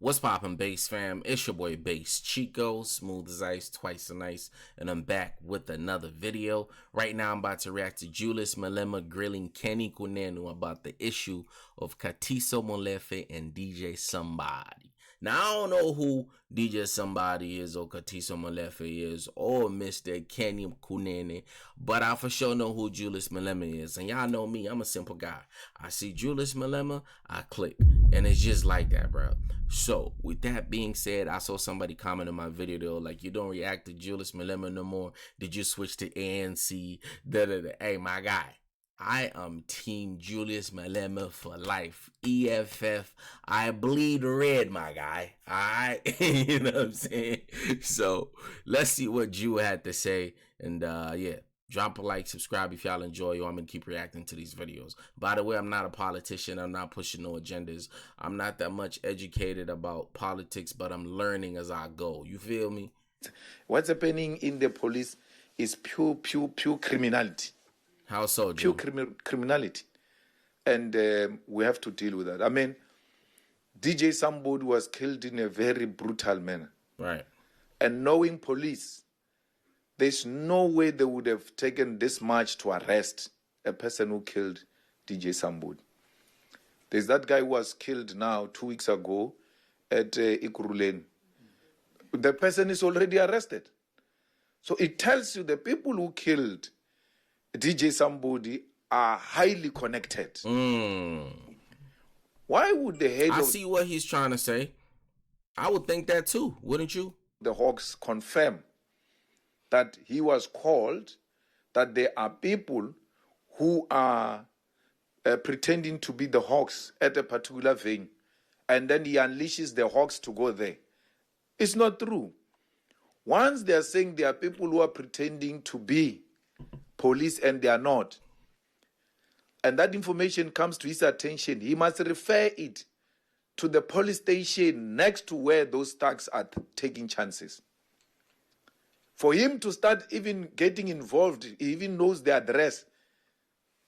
What's poppin', Bass fam? It's your boy Bass Chico, smooth as ice, twice as nice, and I'm back with another video. Right now, I'm about to react to Julius Malema grilling Kunene about the issue of Katiso, Molefe, and DJ Sumbody. Now, I don't know who DJ Sumbody is or Katiso Molefe is or Mr. Kunene, but I for sure know who Julius Malema is. And y'all know me, I'm a simple guy. I see Julius Malema, I click. And it's just like that, bro. So, with that being said, I saw somebody comment in my video, though, like, you don't react to Julius Malema no more. Did you switch to ANC? Hey, my guy. I am Team Julius Malema for life. EFF. I bleed red, my guy. Alright? You know what I'm saying? So, let's see what Ju had to say. And, yeah. Drop a like, subscribe if y'all enjoy, or I'm going to keep reacting to these videos. By the way, I'm not a politician. I'm not pushing no agendas. I'm not that much educated about politics, but I'm learning as I go. You feel me? What's happening in the police is pure criminality. How so, Joe? Pure criminality. And we have to deal with that. I mean, DJ Sumbody was killed in a very brutal manner. Right. And knowing police, there's no way they would have taken this much to arrest a person who killed DJ Sumbody. There's that guy who was killed now 2 weeks ago at Kunene. The person is already arrested. So it tells you the people who killed DJ Sumbody are highly connected. Why would the head I see what he's trying to say. I would think that too, wouldn't you? The Hawks confirm that he was called, that there are people who are pretending to be the Hawks at a particular venue, and then he unleashes the Hawks to go there. It's not true. Once they are saying there are people who are pretending to be police and they are not, and that information comes to his attention, he must refer it to the police station next to where those thugs are taking chances. For him to start even getting involved, he even knows the address,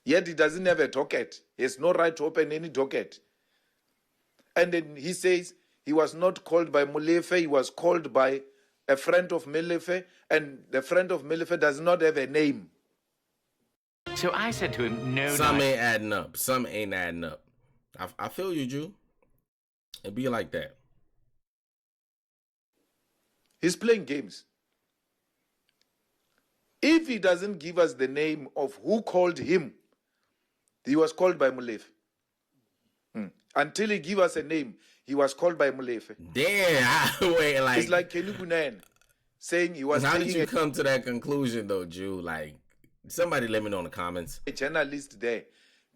yet he doesn't have a docket. He has no right to open any docket. And then he says he was not called by Molefe, he was called by a friend of Molefe, and the friend of Molefe does not have a name. So I said to him, no. Some ain't adding up. Some ain't adding up. I feel you, Ju. It be like that. He's playing games. If he doesn't give us the name of who called him, he was called by Molefe. Until he give us a name, he was called by Molefe. Damn, wait, like it's like Kunene saying he was. How did you come to that conclusion, though, Ju? Like, somebody let me know in the comments. A journalist there.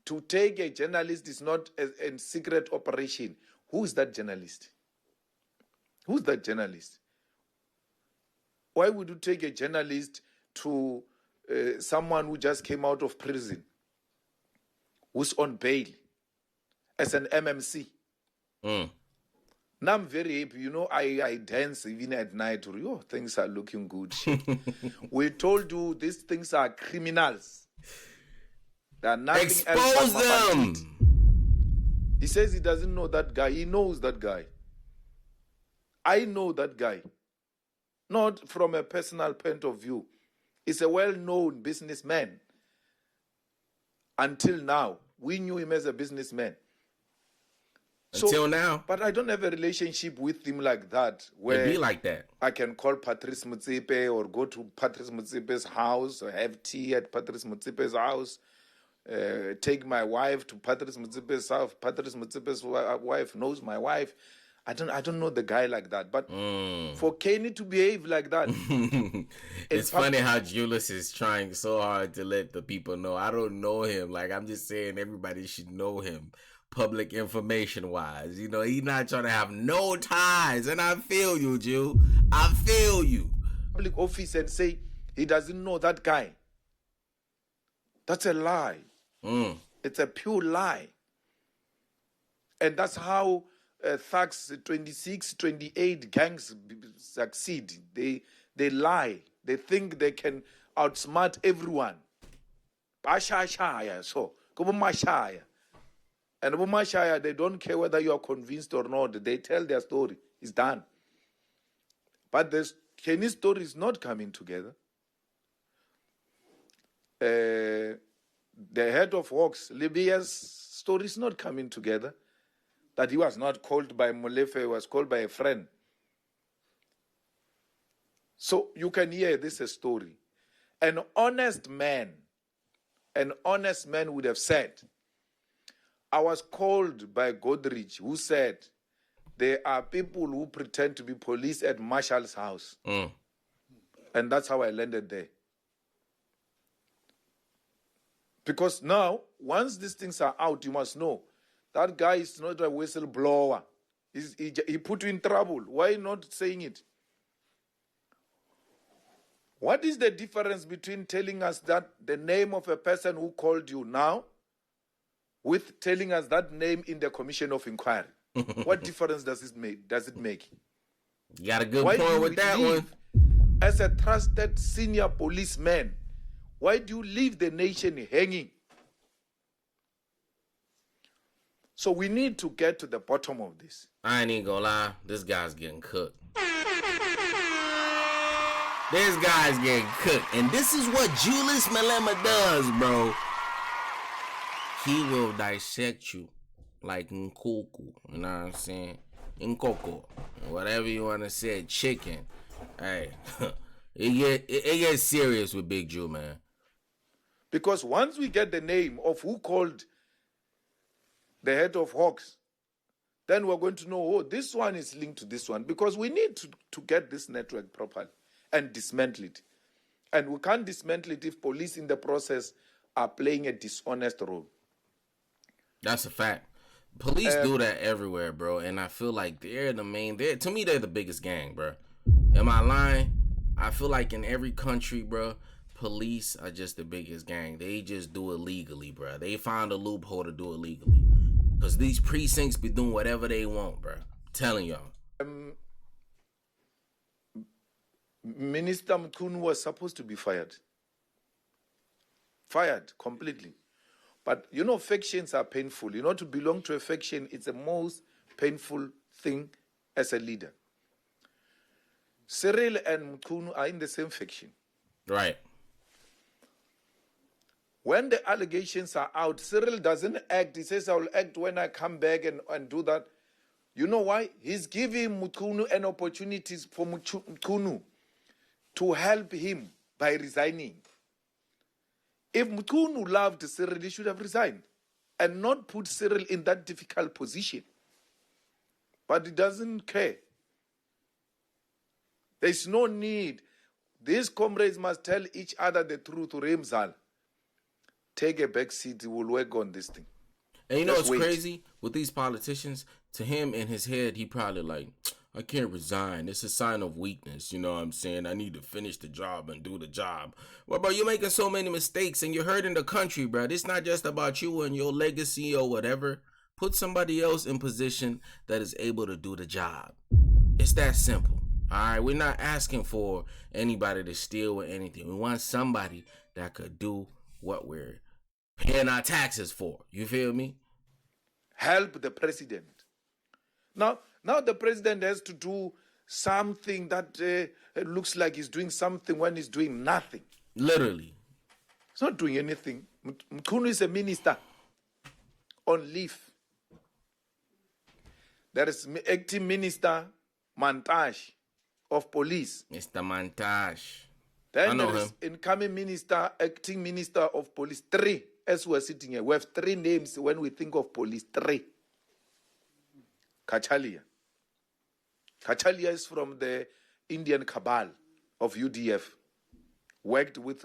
To take a journalist is not a secret operation. Who is that journalist? Who's that journalist? Why would you take a journalist to someone who just came out of prison, who's on bail, as an MMC? Now I'm very happy. You know, I dance even at night. Oh, things are looking good. We told you these things are criminals. They are nothing Expose else. them. He says he doesn't know that guy. He knows that guy. I know that guy. Not from a personal point of view. He's a well-known businessman. Until now, we knew him as a businessman. Until now. But I don't have a relationship with him like that. Where It be like that. I can call Patrice Motsepe or go to Patrice Motsepe's house or have tea at Patrice Motsepe's house. Take my wife to Patrice Motsepe's house. Patrice Motsepe's wife knows my wife. I don't know the guy like that. But for Kenny to behave like that. It's funny how Julius is trying so hard to let the people know. I don't know him. Like, I'm just saying everybody should know him. Public information wise. You know, he's not trying to have no ties. And I feel you, Ju. I feel you. Public office and say he doesn't know that guy. That's a lie. It's a pure lie. And that's how thugs 26, 28 gangs succeed. They lie. They think they can outsmart everyone. So, And Mashaya, they don't care whether you are convinced or not. They tell their story. It's done. But the Kenny's story is not coming together. The head of Hawks, Libya's story is not coming together. That he was not called by Molefe, he was called by a friend. So you can hear this a story. An honest man would have said, I was called by Godrich, who said, there are people who pretend to be police at Marshall's house. And that's how I landed there. Because now, once these things are out, you must know, that guy is not a whistleblower. He put you in trouble. Why not saying it? What is the difference between telling us that the name of a person who called you now with telling us that name in the commission of inquiry? What difference does it make? You got a good point with that one. As a trusted senior policeman, why do you leave the nation hanging? So we need to get to the bottom of this. I ain't even gonna lie, this guy's getting cooked. This guy's getting cooked. And this is what Julius Malema does, bro. He will dissect you like Nkuku. You know what I'm saying? Nkoko. Whatever you want to say, chicken. Hey, it gets serious with Big Jew, man. Because once we get the name of who called the head of Hawks, then we're going to know, oh, this one is linked to this one. Because we need to get this network properly and dismantle it. And we can't dismantle it if police in the process are playing a dishonest role. That's a fact. Police do that everywhere, bro. And I feel like they're the main, to me, they're the biggest gang, bro. Am I lying? I feel like in every country, bro, police are just the biggest gang. They just do it legally, bro. They find a loophole to do it legally. Because these precincts be doing whatever they want, bro. I'm telling y'all. Minister Mkhunu was supposed to be fired. Fired completely. But, you know, factions are painful. You know, to belong to a faction, it's the most painful thing as a leader. Cyril and Mkhunu are in the same faction. Right. When the allegations are out, Cyril doesn't act. He says, I will act when I come back and do that. You know why? He's giving Mkhunu an opportunity for Mkhunu to help him by resigning. If Mkhunu loved Cyril, he should have resigned and not put Cyril in that difficult position. But he doesn't care. There's no need. These comrades must tell each other the truth. Remzal, take a back seat. We'll work on this thing. And you know what's crazy with these politicians? To him, in his head, he probably like, I can't resign. It's a sign of weakness. You know what I'm saying? I need to finish the job and do the job. Well, bro, you're making so many mistakes and you're hurting the country, bro. It's not just about you and your legacy or whatever. Put somebody else in position that is able to do the job. It's that simple. All right, we're not asking for anybody to steal or anything. We want somebody that could do what we're paying our taxes for. You feel me? Help the president. Now the president has to do something that looks like he's doing something when he's doing nothing. Literally. He's not doing anything. Mkhunu is a minister on leave. There is acting minister Mantash of police. Mr. Mantash. Then there is incoming minister, acting minister of police. 3, as we're sitting here. We have 3 names when we think of police. 3. Kachalia. Kachalia is from the Indian cabal of UDF. Worked with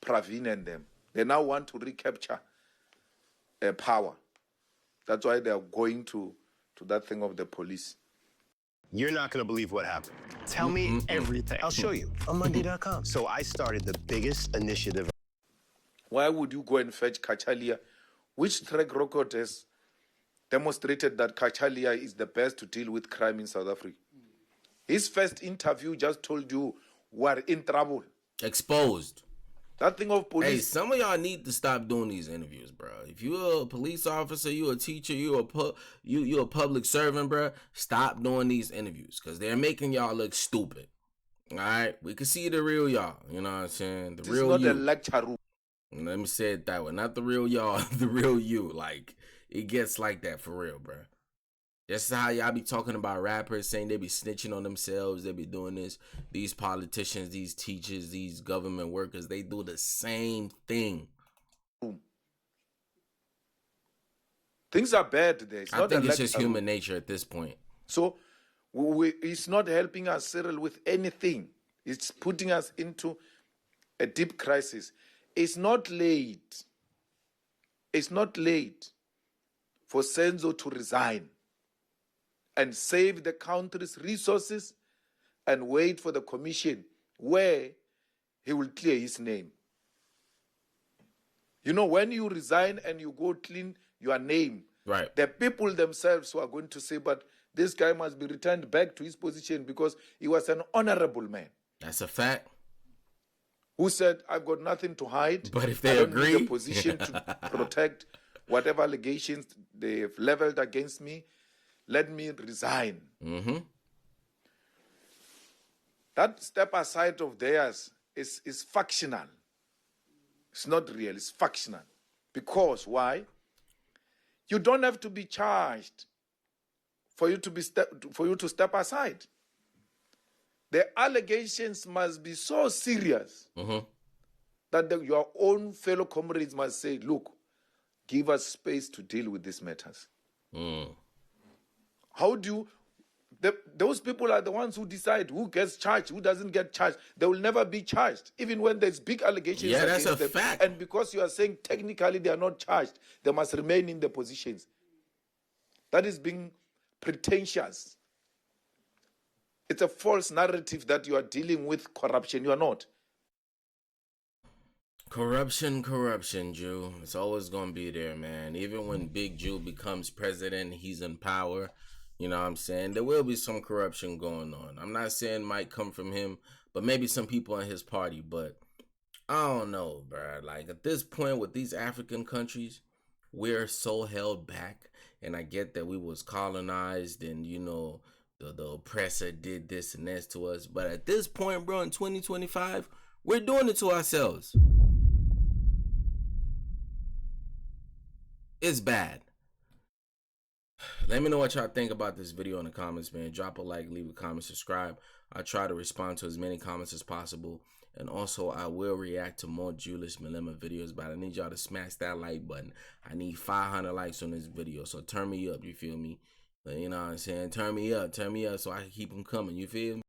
Praveen and them. They now want to recapture power. That's why they are going to that thing of the police. You're not going to believe what happened. Tell me everything. I'll show you on Monday.com. So I started the biggest initiative. Why would you go and fetch Kachalia? Which track record has demonstrated that Kachalia is the best to deal with crime in South Africa? His first interview just told you we're in trouble. Exposed. That thing of Hey, police. some of y'all need to stop doing these interviews, bro. If you're a police officer, you a teacher, you a public servant, bro. Stop doing these interviews because they're making y'all look stupid. All right, we can see the real y'all. You know what I'm saying? The This is real not you. a lecture room. Let me say it that way. Not the real y'all, the real you. Like, it gets like that for real, bro. That's how y'all be talking about rappers, saying they be snitching on themselves. They be doing this. These politicians, these teachers, these government workers, they do the same thing. Things are bad today. I think it's just human nature at this point. So it's not helping us, Cyril, with anything. It's putting us into a deep crisis. It's not late. It's not late for Senzo to resign and save the country's resources and wait for the commission where he will clear his name. You know, when you resign and you go clean your name, right, the people themselves who are going to say, but this guy must be returned back to his position because he was an honorable man. That's a fact. Who said, I've got nothing to hide. But if they I don't agree, need a position to protect whatever allegations they've leveled against me. Let me resign. Mm-hmm. That step aside of theirs is factional. It's not real, it's factional. Because why? You don't have to be charged for you to step aside. The allegations must be so serious that your own fellow comrades must say, look, give us space to deal with these matters. How do you... those people are the ones who decide who gets charged, who doesn't get charged. They will never be charged, even when there's big allegations against them. Yeah, that's a fact. And because you are saying technically they are not charged, they must remain in their positions. That is being pretentious. It's a false narrative that you are dealing with corruption. You are not. Corruption, Jew. It's always going to be there, man. Even when Big Jew becomes president, he's in power. You know what I'm saying? There will be some corruption going on. I'm not saying it might come from him, but maybe some people in his party. But I don't know, bro. Like, at this point with these African countries, we're so held back. And I get that we was colonized and, you know, the oppressor did this and that to us. But at this point, bro, in 2025, we're doing it to ourselves. It's bad. Let me know what y'all think about this video in the comments, man. Drop a like, leave a comment, subscribe. I try to respond to as many comments as possible. And also, I will react to more Julius Malema videos, but I need y'all to smash that like button. I need 500 likes on this video, so turn me up, you feel me? You know what I'm saying? Turn me up so I can keep them coming, you feel me?